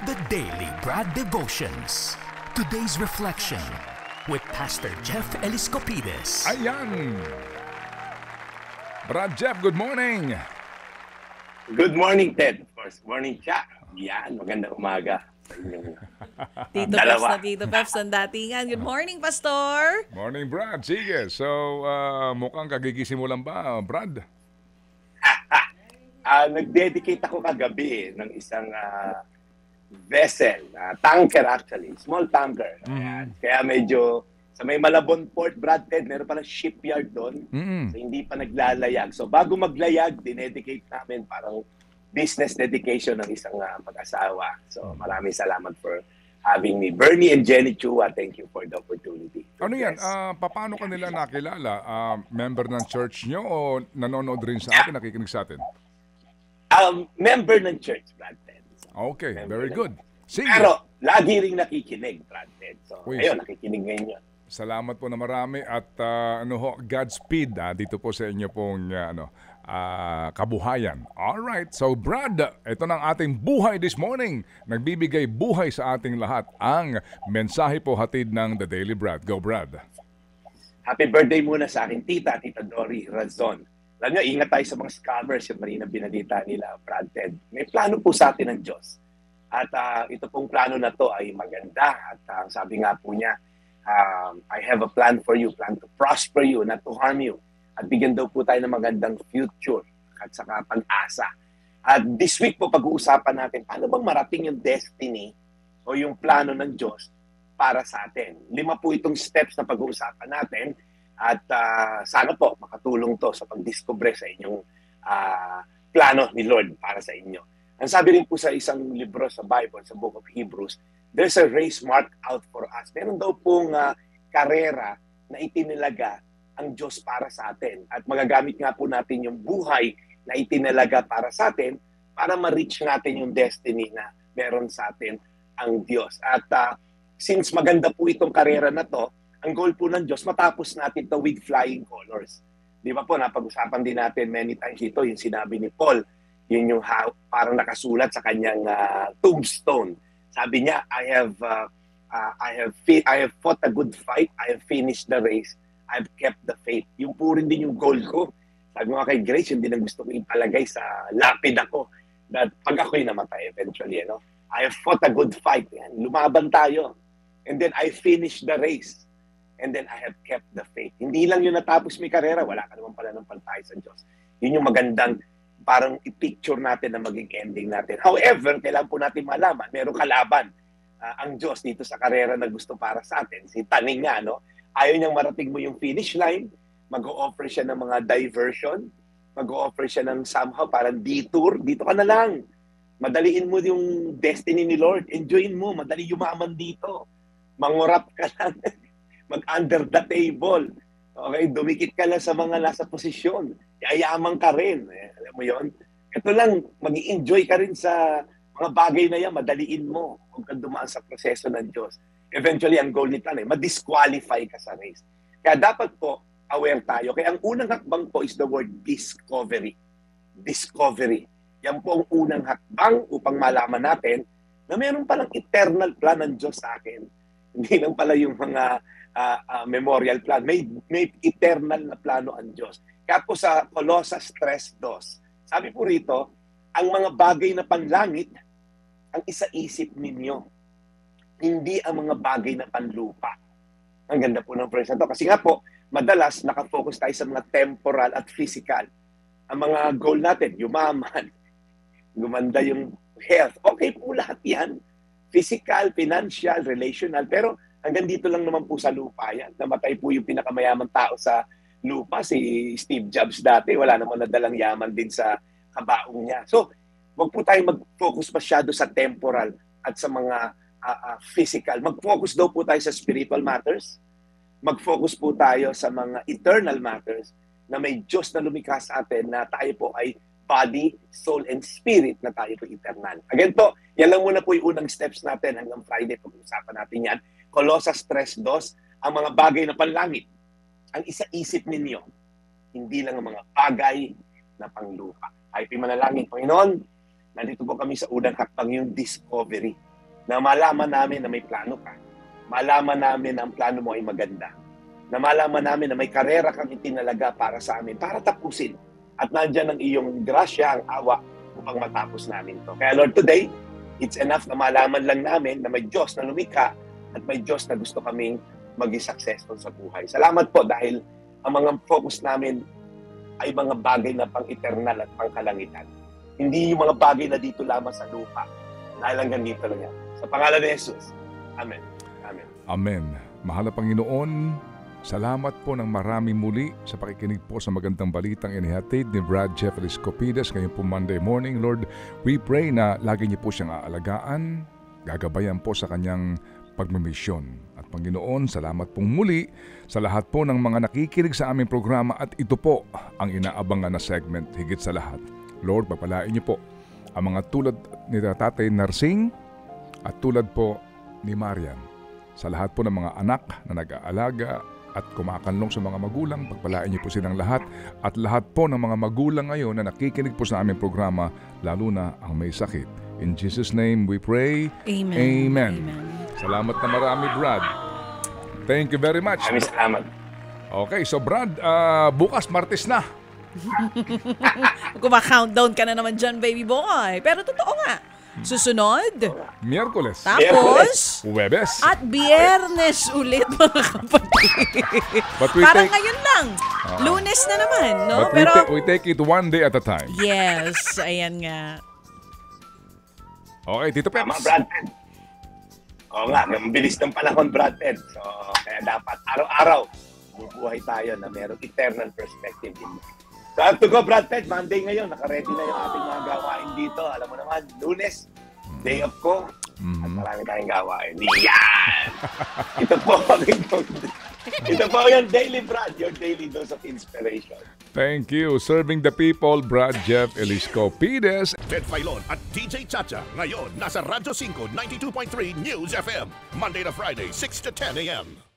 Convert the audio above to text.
The Daily Brad Devotions. Today's reflection with Pastor Jeff Eliscopides. Ayan! Brad Jeff, good morning! Good morning, Ted. Of course, morning, Cha. Yan, magandang umaga. Tito Dalawa. Peps ng datingan. Good morning, Pastor! Morning, Brad. Sige, so mukhang kagigising mo lang ba, Brad? Nag-dedicate ako kagabi ng isang vessel, tanker actually, small tanker. Ayan. Kaya medyo sa may Malabon Port, Brad, Ted, meron pala shipyard doon. So hindi pa naglalayag. So bago maglayag, dinedicate namin parang business dedication ng isang mag-asawa. So maraming salamat for having me. Bernie and Jenny Chua, thank you for the opportunity. Ano yan? Paano ka nila nakilala? Member ng church nyo o nanonood rin sa atin, nakikinig sa atin? Member ng church, Brad Ted. So, Okay, member very ng- good. Sige. Pero lagi ring nakikinig, Brad Ted. So Uy, ayun, nakikinig ngayon yun. Salamat po na marami at Godspeed dito po sa inyo pong kabuhayan. Alright, so Brad, ito na ang ating buhay this morning. Nagbibigay buhay sa ating lahat ang mensahe po hatid ng The Daily Brad. Go, Brad. Happy birthday muna sa akin, Tita Dory Razon. Alam nyo, ingat tayo sa mga scammers, yung marina binalita nila, Brad Ted. May plano po sa atin ng Diyos. At ito pong plano na to ay maganda. At sabi nga po niya, I have a plan for you, plan to prosper you, not to harm you. At bigyan daw po tayo ng magandang future at saka pag-asa. At this week po, pag-uusapan natin, paano bang marating yung destiny o yung plano ng Diyos para sa atin. 5 po itong steps na pag-uusapan natin. At sana po makatulong to sa pagdiscover sa inyong plano ni Lord para sa inyo. Ang sabi rin po sa isang libro sa Bible, sa Book of Hebrews, there's a race marked out for us. Meron daw pong karera na itinilaga ang Diyos para sa atin. At magagamit nga po natin yung buhay na itinilaga para sa atin para ma-reach natin yung destiny na meron sa atin ang Diyos. At since maganda po itong karera na to, ang goal po ng Diyos, matapos natin to with flying colors. Di ba po, napag-usapan din natin many times ito, yung sinabi ni Paul, yun yung parang nakasulat sa kanyang tombstone. Sabi niya, I have fought a good fight, I have finished the race, I have kept the faith. Yung po rin din yung goal ko. Sabi mo kay Grace, yung din ang gusto ko ipalagay sa lapid ako, that pag ako'y namatay eventually, I have fought a good fight. Yan. Lumaban tayo. And then I finished the race. And then I have kept the faith. Hindi lang yun natapos may karera, wala ka naman pala ng pantay sa Diyos. Yun yung magandang parang i-picture natin na maging ending natin. However, kailangan po natin malaman, merong kalaban ang Diyos dito sa karera na gusto para sa atin. Si Taning nga, ayaw niyang marating mo yung finish line, mag-o-offer siya ng mga diversion, mag-o-offer siya ng somehow parang detour, dito ka na lang. Madaliin mo yung destiny ni Lord, enjoyin mo, madali yumaman dito. Mangurap ka lang. Mag-under the table. Okay, dumikit ka lang sa mga nasa posisyon. Yayaman ka rin. Alam mo yon? Ito lang, mag-i-enjoy ka rin sa mga bagay na yan. Madaliin mo. Huwag kang dumaan sa proseso ng Diyos. Eventually, ang goal nito ma-disqualify ka sa race. Kaya dapat po, aware tayo. Kaya ang unang hakbang po is the word discovery. Discovery. Yan po ang unang hakbang upang malaman natin na meron palang eternal plan ng Diyos sa akin. Hindi lang pala yung mga memorial plan. May eternal na plano ang Diyos. Kaya po sa Colossus 3:2, sabi po rito, ang mga bagay na panlangit, ang isaisip ninyo. Hindi ang mga bagay na panlupa. Ang ganda po ng phrase na to. Kasi nga po, madalas nakafocus tayo sa mga temporal at physical. Ang mga goal natin, yumaman, gumanda yung health. Okay po lahat yan. Physical, financial, relational, pero hanggang dito lang naman po sa lupa yan. Namatay po yung pinakamayaman tao sa lupa, si Steve Jobs dati. Wala namang nadalang yaman din sa kabaong niya. So, wag po tayo mag-focus masyado sa temporal at sa mga physical. Mag-focus daw po tayo sa spiritual matters. Mag-focus po tayo sa mga eternal matters na may Diyos na lumikha sa atin na tayo po ay body, soul, and spirit na tayo po eternal. Again po, yan lang muna po yung unang steps natin hanggang Friday pag-usapan natin yan. Colossus 3:2, ang mga bagay na panlangit, ang isaisip ninyo, hindi lang ang mga bagay na panglupa. Ay, manalangin, Panginoon, nandito po kami sa unang hakbang yung discovery. na malaman namin na may plano ka, malaman namin na ang plano mo ay maganda, na malaman namin na may karera kang itinalaga para sa amin, para tapusin. At nandyan ang iyong grasya, ang awa, upang matapos namin to. Kaya Lord, today, it's enough na malaman lang namin na may Diyos na lumikha at may Diyos na gusto kaming maging successful sa buhay. Salamat po dahil ang mga focus namin ay mga bagay na pang-eternal at pang-kalangitan. Hindi yung mga bagay na dito lamang sa lupa. Dahil hanggang dito lang yan. Sa pangalan ni Jesus. Amen. Amen. Amen. Mahal na Panginoon, salamat po ng marami muli sa pakikinig po sa magandang balitang inihatid ni Brad Jeff Eliscopides ngayong po Monday morning. Lord, we pray na lagi niyo po siyang aalagaan, gagabayan po sa kanyang pagmimisyon. At Panginoon, salamat pong muli sa lahat po ng mga nakikinig sa aming programa at ito po ang inaabangan na segment higit sa lahat. Lord, papalain niyo po ang mga tulad ni Tatay Narsing at tulad po ni Marian. Sa lahat po ng mga anak na nag-aalaga at kumakanlong sa mga magulang, pagpalain niyo po silang lahat at lahat po ng mga magulang ngayon na nakikinig po sa aming programa, lalo na ang may sakit. In Jesus' name we pray. Amen. Amen. Amen. Salamat na marami, Brad. Thank you very much. Maraming salamat. Okay, so Brad, bukas Martes na. Kuma-countdown ka na naman dyan, baby boy. Pero totoo nga. Susunod. Miyerkules. Tapos, Huwebes. at Biyernes ulit, mga kapatid. But we Parang take- ngayon lang. Lunes na naman, no? But Pero, we take it one day at a time. yes, ayan nga. Okay, Tito Tama, Peps. Brad Ted. Oo nga, ang bilis ng panahon, Brad Ted. So, kaya dapat araw-araw bubuhay tayo na mayroong eternal perspective din. So, I have to go, Brad Ted. Monday ngayon. Naka-ready na yung ating mga gawain dito. Alam mo naman, Lunes, day off ko. At marami tayong gawain. Yan! Ito po yung Daily Brad, your daily dose of inspiration. Thank you. Serving the people, Brad Jeff Eliscopides. Ted Filon at DJ Chacha. Ngayon, nasa Radyo 5, 92.3 News FM. Monday to Friday, 6 to 10 a.m.